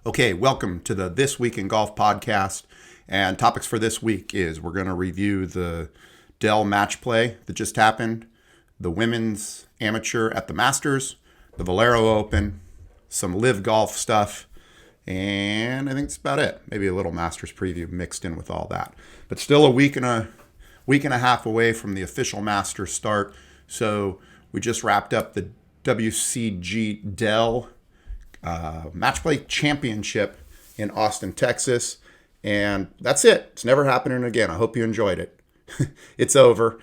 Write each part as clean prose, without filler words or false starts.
Okay, welcome to the This Week in Golf podcast. And topics for this week is we're going to review the Dell match play that just happened, the women's amateur at the Masters, the Valero Open, some LIV Golf stuff, and I think that's about it. Maybe a little Masters preview mixed in with all that. But still a week and a half away from the official Masters start. So we just wrapped up the WCG Dell Match Play Championship in Austin, Texas. And that's it. It's never happening again. I hope you enjoyed it. It's over.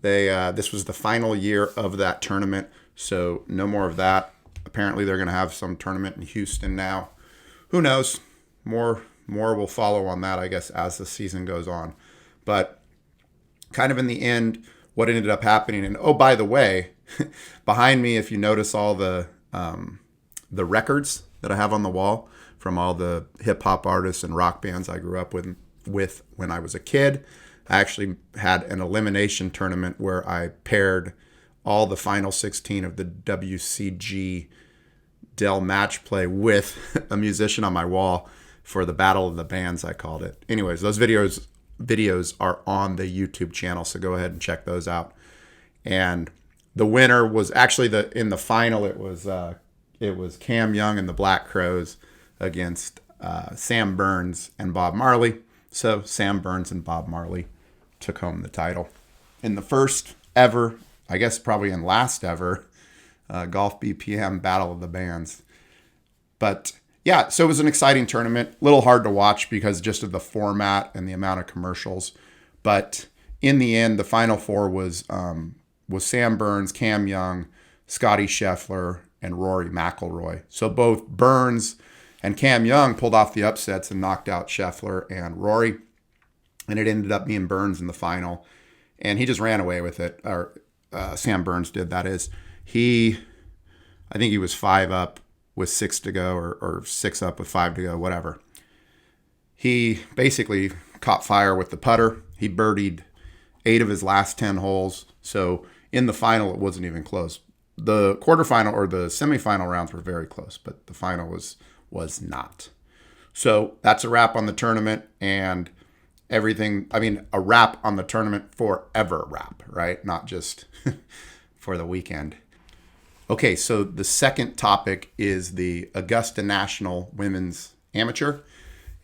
This was the final year of that tournament, so no more of that. Apparently they're going to have some tournament in Houston now. Who knows? More will follow on that, I guess, as the season goes on. But kind of in the end, what ended up happening, and oh, by the way, behind me, if you notice all the records that I have on the wall from all the hip hop artists and rock bands I grew up with when I was a kid. I actually had an elimination tournament where I paired all the final 16 of the WCG Dell match play with a musician on my wall for the Battle of the Bands, I called it. Anyways, those videos are on the YouTube channel, so go ahead and check those out. And the winner was actually in the final. It was Cam Young and the Black Crows against Sam Burns and Bob Marley. So Sam Burns and Bob Marley took home the title in the first ever, I guess probably in last ever, Golf BPM Battle of the Bands. But yeah, so it was an exciting tournament. A little hard to watch because just of the format and the amount of commercials. But in the end, the final four was Sam Burns, Cam Young, Scotty Scheffler, and Rory McIlroy. So both Burns and Cam Young pulled off the upsets and knocked out Scheffler and Rory. And it ended up being Burns in the final. And he just ran away with it. Or Sam Burns did, that is. I think he was 5 up with 6 to go, or 6 up with 5 to go, whatever. He basically caught fire with the putter. He birdied 8 of his last 10 holes. So in the final, it wasn't even close. The quarterfinal or the semifinal rounds were very close, but the final was not. So that's a wrap on the tournament and everything. I mean, a wrap on the tournament forever wrap, right? Not just for the weekend. Okay, so the second topic is the Augusta National Women's Amateur.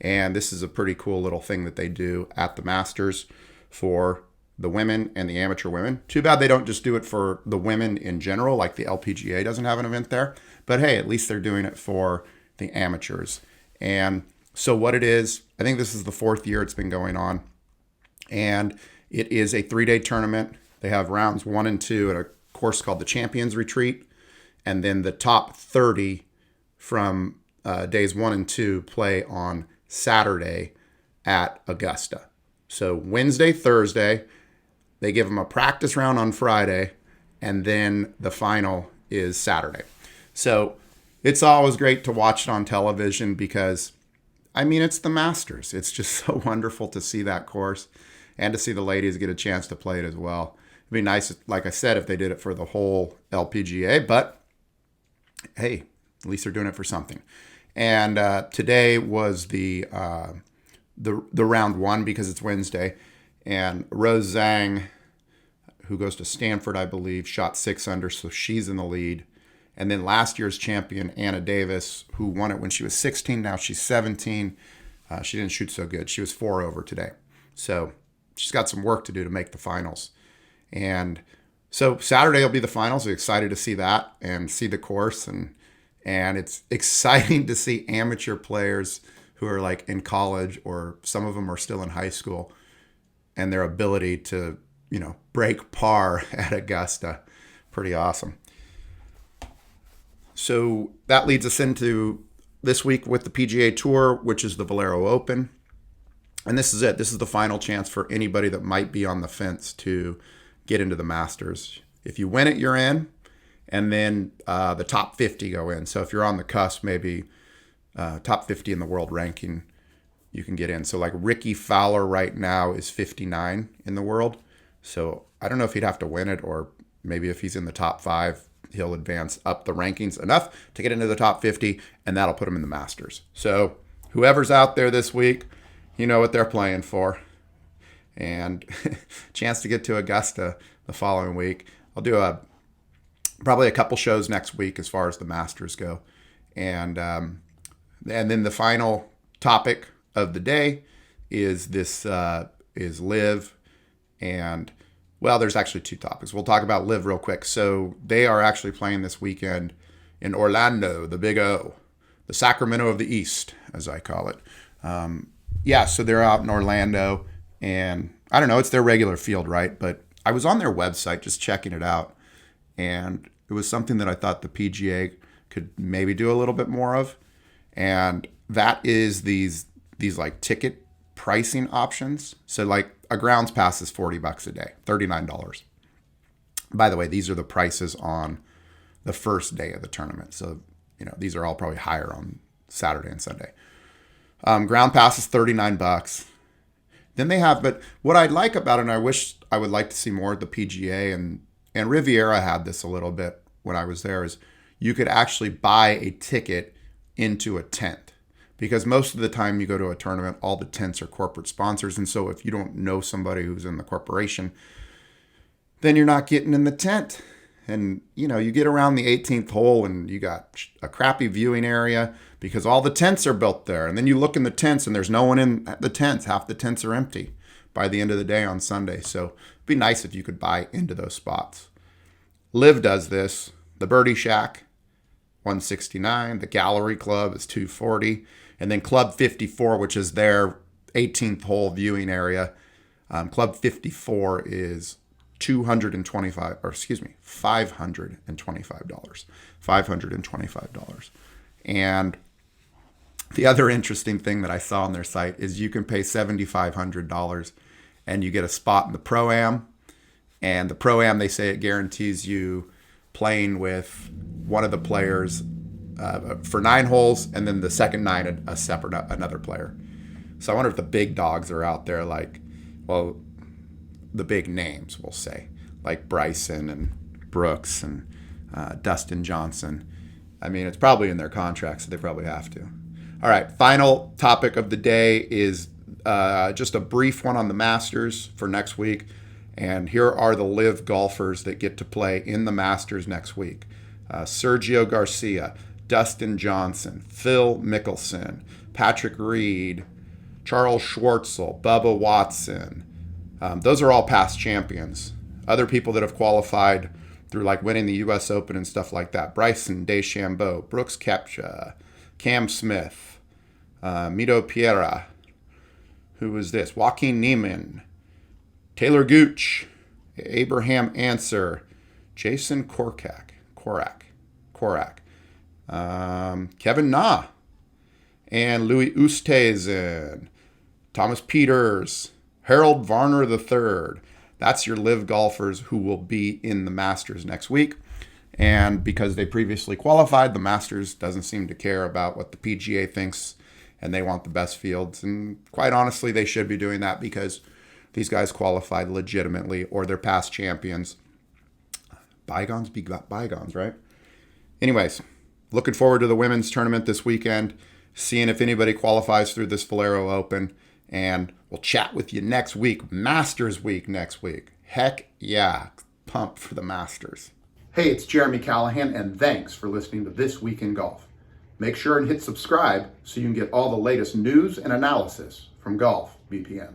And this is a pretty cool little thing that they do at the Masters for the women and the amateur women. Too bad they don't just do it for the women in general, like the LPGA doesn't have an event there. But hey, at least they're doing it for the amateurs. And so what it is, I think this is the 4th year it's been going on. And it is a 3-day tournament. They have rounds 1 and 2 at a course called the Champions Retreat. And then the top 30 from days 1 and 2 play on Saturday at Augusta. So Wednesday, Thursday, they give them a practice round on Friday, and then the final is Saturday. So it's always great to watch it on television because, I mean, it's the Masters. It's just so wonderful to see that course and to see the ladies get a chance to play it as well. It'd be nice, like I said, if they did it for the whole LPGA, but hey, at least they're doing it for something. And today was the round 1 because it's Wednesday. And Rose Zhang, who goes to Stanford, I believe, shot 6 under, so she's in the lead. And then last year's champion, Anna Davis, who won it when she was 16, now she's 17. She didn't shoot so good. She was 4 over today. So she's got some work to do to make the finals. And so Saturday will be the finals. We're excited to see that and see the course. And it's exciting to see amateur players who are like in college, or some of them are still in high school, and their ability to, break par at Augusta. Pretty awesome. So that leads us into this week with the PGA Tour, which is the Valero Open. And this is it. This is the final chance for anybody that might be on the fence to get into the Masters. If you win it, you're in. And then the top 50 go in. So if you're on the cusp, maybe top 50 in the world ranking, you can get in. So like Ricky Fowler right now is 59 in the world. So I don't know if he'd have to win it, or maybe if he's in the top 5, he'll advance up the rankings enough to get into the top 50, and that'll put him in the Masters. So whoever's out there this week, you know what they're playing for. And chance to get to Augusta the following week. I'll do probably a couple shows next week as far as the Masters go. And then the final topic of the day is this is LIV. And, well, there's actually two topics. We'll talk about LIV real quick. So they are actually playing this weekend in Orlando, the Big O, the Sacramento of the East, as I call it. So they're out in Orlando. And I don't know, it's their regular field, right? But I was on their website just checking it out. And it was something that I thought the PGA could maybe do a little bit more of. And that is these like ticket pricing options. So like a grounds pass is $40 a day, $39. By the way, these are the prices on the first day of the tournament. So, these are all probably higher on Saturday and Sunday. Ground pass is $39. Then they have, but what I'd like about it, and I wish I would like to see more at the PGA, and Riviera had this a little bit when I was there, is you could actually buy a ticket into a tent. Because most of the time you go to a tournament, all the tents are corporate sponsors. And so if you don't know somebody who's in the corporation, then you're not getting in the tent. And, you get around the 18th hole and you got a crappy viewing area because all the tents are built there. And then you look in the tents and there's no one in the tents. Half the tents are empty by the end of the day on Sunday. So it'd be nice if you could buy into those spots. LIV does this. The Birdie Shack, $169. The Gallery Club is $240. And then Club 54, which is their 18th hole viewing area. Club 54 is $525. $525. And the other interesting thing that I saw on their site is you can pay $7,500 and you get a spot in the Pro-Am. And the Pro-Am, they say it guarantees you playing with one of the players for 9 holes, and then the second 9 another player. So I wonder if the big dogs are out there, like, well, the big names, we'll say, like Bryson and Brooks and Dustin Johnson. I mean, it's probably in their contract, so they probably have to. All right, final topic of the day is just a brief one on the Masters for next week. And here are the LIV golfers that get to play in the Masters next week. Sergio Garcia, Dustin Johnson, Phil Mickelson, Patrick Reed, Charles Schwartzel, Bubba Watson. Those are all past champions. Other people that have qualified through like winning the U.S. Open and stuff like that. Bryson DeChambeau, Brooks Koepka, Cam Smith, Mito Pereira. Who is this? Joaquin Niemann, Taylor Gooch, Abraham Answer, Jason Korak, Kevin Na, and Louis Oosthuizen, Thomas Peters, Harold Varner III. That's your LIV golfers who will be in the Masters next week. And because they previously qualified, the Masters doesn't seem to care about what the PGA thinks, and they want the best fields. And quite honestly, they should be doing that because these guys qualified legitimately, or they're past champions. Bygones be bygones, right? Anyways, looking forward to the women's tournament this weekend, seeing if anybody qualifies through this Valero Open, and we'll chat with you next week, Masters week next week. Heck yeah, pumped for the Masters. Hey, it's Jeremy Callahan, and thanks for listening to This Week in Golf. Make sure and hit subscribe so you can get all the latest news and analysis from Golf BPM.